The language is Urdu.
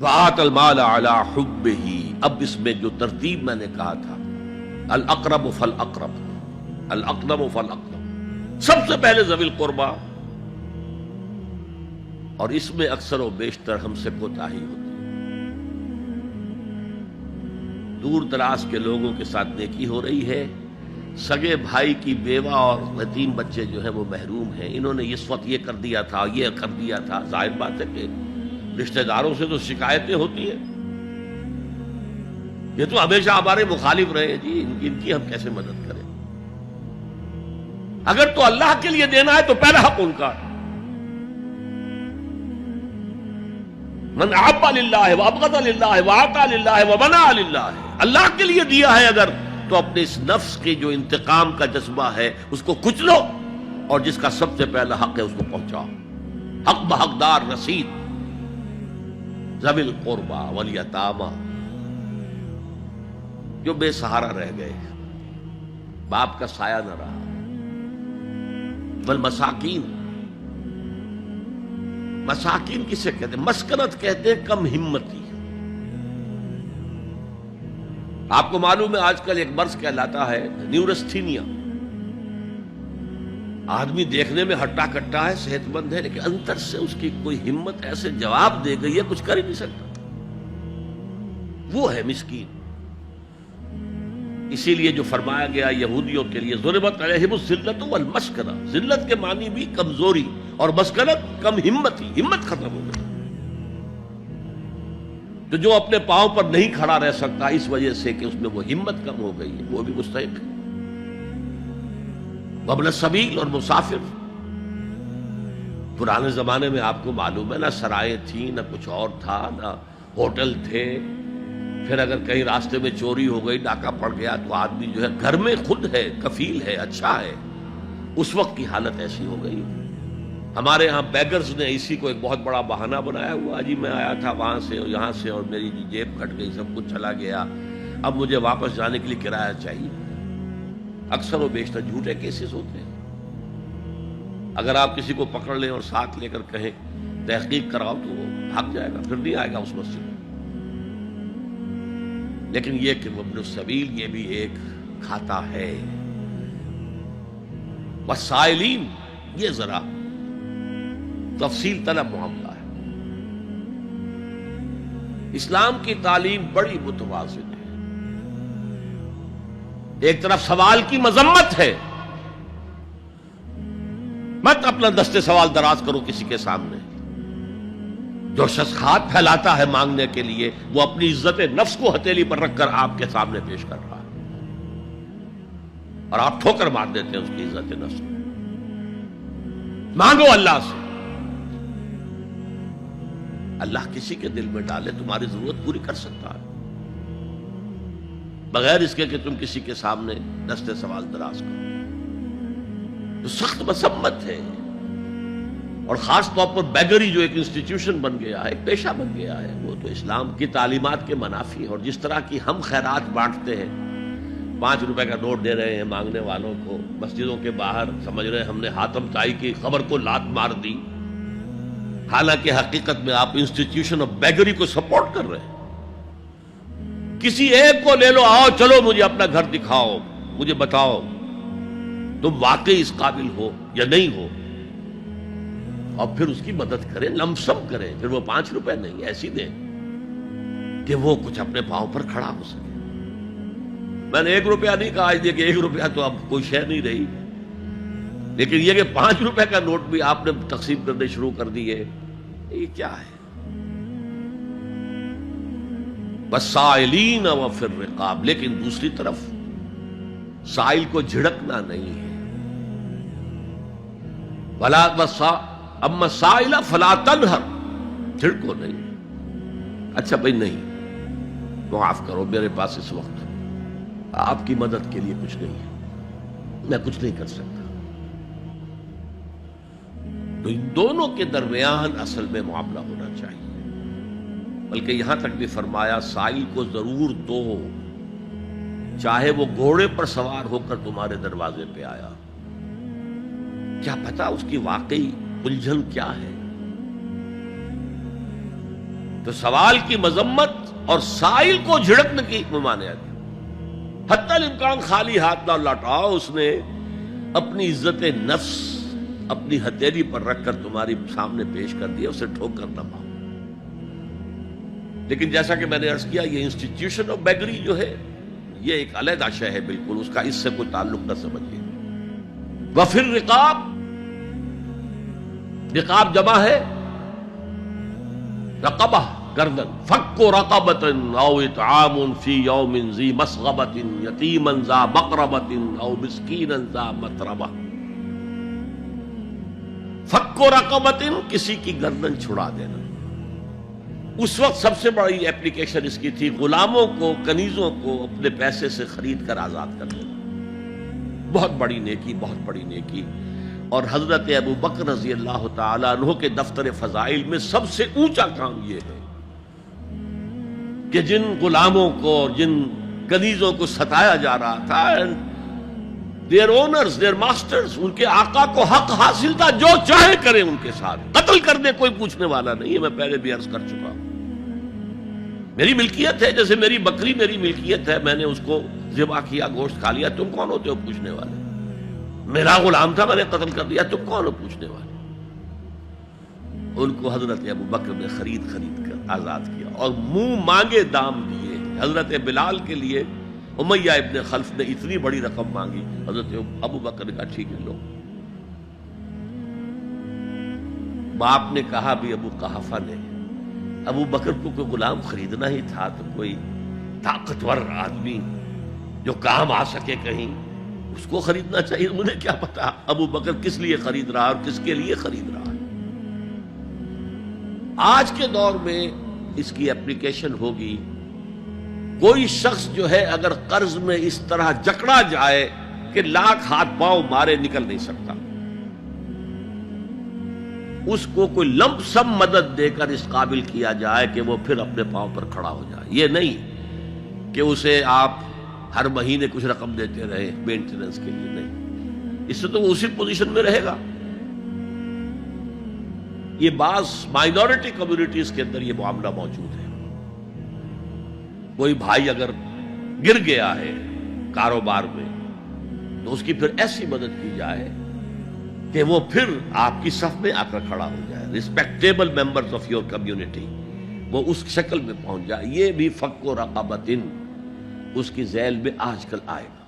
وآت المال علی حبہ، اب اس میں جو ترتیب میں نے کہا تھا، الاقرب فالاقرب، الاقرب فالاقرب، سب سے پہلے ذوی القربیٰ، اور اس میں اکثر و بیشتر ہم سے کوتاہی ہوتی ہے۔ دور دراز کے لوگوں کے ساتھ نیکی ہو رہی ہے، سگے بھائی کی بیوہ اور یتیم بچے جو ہیں وہ محروم ہیں، انہوں نے اس وقت یہ کر دیا تھا، یہ کر دیا تھا۔ ظاہر بات ہے کہ رشتہ داروں سے تو شکایتیں ہوتی ہیں، یہ تو ہمیشہ ہمارے مخالف رہے ہیں جی، ان کی ہم کیسے مدد کریں؟ اگر تو اللہ کے لیے دینا ہے تو پہلا حق ان کا، من احب للہ وابغض للہ واعطى للہ ومنع للہ، اللہ کے لیے دیا ہے اگر تو اپنے اس نفس کے جو انتقام کا جذبہ ہے اس کو کچلو، اور جس کا سب سے پہلا حق ہے اس کو پہنچاؤ، حق بحقدار رسید، ذوی القربى والیتامى، جو بے سہارا رہ گئے، باپ کا سایہ نہ رہا، والمساکین، مساکین کسے کہتے ہیں؟ مسکنت کہتے ہیں کم ہمتی۔ آپ کو معلوم ہے آج کل ایک مرض کہلاتا ہے نیورستھینیا، آدمی دیکھنے میں ہٹا کٹا ہے، صحت مند ہے، لیکن اندر سے اس کی کوئی ہمت ایسے جواب دے گئی ہے کچھ کر ہی نہیں سکتا، وہ ہے مسکین۔ اسی لیے جو فرمایا گیا یہودیوں کے لیے، ضربت علیہم الذلۃ والمسکنہ، ذلت کے معنی بھی کمزوری، اور مسکنت کم ہمتی، ہمت ختم ہو گئی۔ تو جو اپنے پاؤں پر نہیں کھڑا رہ سکتا اس وجہ سے کہ اس میں وہ ہمت کم ہو گئی ہے، وہ بھی مستحق ہے۔ وابن السبیل، اور مسافر۔ پرانے زمانے میں آپ کو معلوم ہے نہ سرائیں تھیں، نہ کچھ اور تھا، نہ ہوٹل تھے، پھر اگر کہیں راستے میں چوری ہو گئی، ڈاکہ پڑ گیا، تو آدمی جو ہے گھر میں خود ہے، کفیل ہے، اچھا ہے۔ اس وقت کی حالت ایسی ہو گئی۔ ہمارے ہاں بیگرز نے اسی کو ایک بہت بڑا بہانہ بنایا ہوا، جی میں آیا تھا وہاں سے اور یہاں سے، اور میری جیب پھٹ گئی، سب کچھ چلا گیا، اب مجھے واپس جانے کے لیے کرایہ چاہیے۔ اکثر و بیشتر جھوٹے کیسز ہوتے ہیں۔ اگر آپ کسی کو پکڑ لیں اور ساتھ لے کر کہیں تحقیق کراؤ تو وہ بھاگ جائے گا، پھر نہیں آئے گا اس مسجد میں۔ لیکن یہ کہ ابن السبیل، یہ بھی ایک کھاتا ہے۔ والسائلین، یہ ذرا تفصیل طلب معاملہ ہے۔ اسلام کی تعلیم بڑی متوازن ہے، ایک طرف سوال کی مذمت ہے، مت اپنا دستے سوال دراز کرو کسی کے سامنے۔ جو شخص ہاتھ پھیلاتا ہے مانگنے کے لیے، وہ اپنی عزت نفس کو ہتھیلی پر رکھ کر آپ کے سامنے پیش کر رہا ہے، اور آپ ٹھوکر مار دیتے ہیں اس کی عزت نفس کو۔ مانگو اللہ سے، اللہ کسی کے دل میں ڈالے تمہاری ضرورت پوری کر سکتا ہے، بغیر اس کے کہ تم کسی کے سامنے دستے سوال دراز کرو۔ تو سخت مذمت ہے، اور خاص طور پر بیگری جو ایک انسٹیٹیوشن بن گیا ہے، ایک پیشہ بن گیا ہے، وہ تو اسلام کی تعلیمات کے منافی ہے۔ اور جس طرح کی ہم خیرات بانٹتے ہیں، 5 روپے کا نوٹ دے رہے ہیں مانگنے والوں کو مسجدوں کے باہر، سمجھ رہے ہیں ہم نے حاتم طائی کی خبر کو لات مار دی، حالانکہ حقیقت میں آپ انسٹیٹیوشن آف بیگری کو سپورٹ کر رہے ہیں۔ کسی ایک کو لے لو، آؤ چلو مجھے اپنا گھر دکھاؤ، مجھے بتاؤ تم واقعی اس قابل ہو یا نہیں ہو، اور پھر اس کی مدد کریں، لمسم کریں۔ پھر وہ 5 روپے نہیں، ایسی دیں کہ وہ کچھ اپنے پاؤں پر کھڑا ہو سکے۔ میں نے 1 روپیہ نہیں کہا، آج دیکھیں 1 روپیہ تو اب کوئی شے نہیں رہی، لیکن یہ کہ 5 روپے کا نوٹ بھی آپ نے تقسیم کرنے شروع کر دیے، یہ کیا ہے؟ والسائلین وفی الرقاب، لیکن دوسری طرف سائل کو جھڑکنا نہیں ہے۔ ولا اما السائل فلا تنہر، جھڑکو نہیں، اچھا بھائی نہیں، معاف کرو میرے پاس اس وقت آپ کی مدد کے لیے کچھ نہیں ہے، میں کچھ نہیں کر سکتا۔ تو ان دونوں کے درمیان اصل میں معاملہ ہونا چاہیے، بلکہ یہاں تک بھی فرمایا سائل کو ضرور دو، چاہے وہ گھوڑے پر سوار ہو کر تمہارے دروازے پہ آیا، کیا پتا اس کی واقعی الجھن کیا ہے۔ تو سوال کی مذمت اور سائل کو جھڑکنے کی ممانعت، حتی الامکان خالی ہاتھ نہ لوٹاؤ، اس نے اپنی عزت نفس اپنی ہتھیلی پر رکھ کر تمہاری سامنے پیش کر دیا، اسے ٹھوکر نہ پاؤ۔ لیکن جیسا کہ میں نے عرض کیا، یہ انسٹیٹیوشن آف بیگری جو ہے یہ ایک علیحدہ شے ہے، بالکل اس کا اس سے کوئی تعلق نہ سمجھیے۔ وفر رقاب، رقاب جمع ہے رقبہ، گردن، فک رقبۃ او اطعام فی یوم ذی مسغبۃ یتیما ذا مقربۃ او مسکینا ذا متربہ۔ فک رقبۃ، کسی کی گردن چھڑا دینا۔ اس وقت سب سے بڑی ایپلیکیشن اس کی تھی غلاموں کو، کنیزوں کو اپنے پیسے سے خرید کر آزاد کر دینا۔ بہت بڑی نیکی، بہت بڑی نیکی۔ اور حضرت ابو بکر رضی اللہ تعالیٰ عنہ کے دفتر فضائل میں سب سے اونچا کام یہ ہے کہ جن غلاموں کو اور جن کنیزوں کو ستایا جا رہا تھا، دیئر اونرز، دیئر ماسٹرز، ان کے آقا کو حق حاصل تھا، جو چاہے کریں ان کے ساتھ، قتل کر دے، کوئی پوچھنے والا نہیں ہے۔ میں پہلے بھی عرض کر چکا ہوں، میری ملکیت ہے، جیسے میری بکری میری ملکیت ہے، میں نے اس کو ذبح کیا، گوشت کھا لیا، تم کون ہوتے ہو پوچھنے والے؟ میرا غلام تھا، میں نے قتل کر دیا، تم کون ہو پوچھنے والے؟ ان کو حضرت ابو بکر نے خرید کر آزاد کیا اور منہ مانگے دام دیے۔ حضرت بلال کے لیے امیہ ابن خلف نے اتنی بڑی رقم مانگی، حضرت ابو بکر نے کہا ٹھیک ہے لو۔ باپ نے کہا بھی، ابو قحافہ نے، ابو بکر کو کوئی غلام خریدنا ہی تھا تو کوئی طاقتور آدمی جو کام آ سکے کہیں، اس کو خریدنا چاہیے۔ مجھے کیا پتا ابو بکر کس لیے خرید رہا اور کس کے لیے خرید رہا ہے۔ آج کے دور میں اس کی اپلیکیشن ہوگی، کوئی شخص جو ہے اگر قرض میں اس طرح جکڑا جائے کہ لاکھ ہاتھ پاؤں مارے نکل نہیں سکتا، اس کو کوئی لمپ سم مدد دے کر اس قابل کیا جائے کہ وہ پھر اپنے پاؤں پر کھڑا ہو جائے۔ یہ نہیں کہ اسے آپ ہر مہینے کچھ رقم دیتے رہے مینٹیننس کے لیے، نہیں، اس سے تو وہ اسی پوزیشن میں رہے گا۔ یہ بعض مائنورٹی کمیونٹیز کے اندر یہ معاملہ موجود ہے۔ کوئی بھائی اگر گر گیا ہے کاروبار میں تو اس کی پھر ایسی مدد کی جائے کہ وہ پھر آپ کی صف میں آ کر کھڑا ہو جائے، respectable members of your community, وہ اس شکل میں پہنچ جائے۔ یہ بھی فک و رقبۃ اس کی ذیل میں آج کل آئے گا۔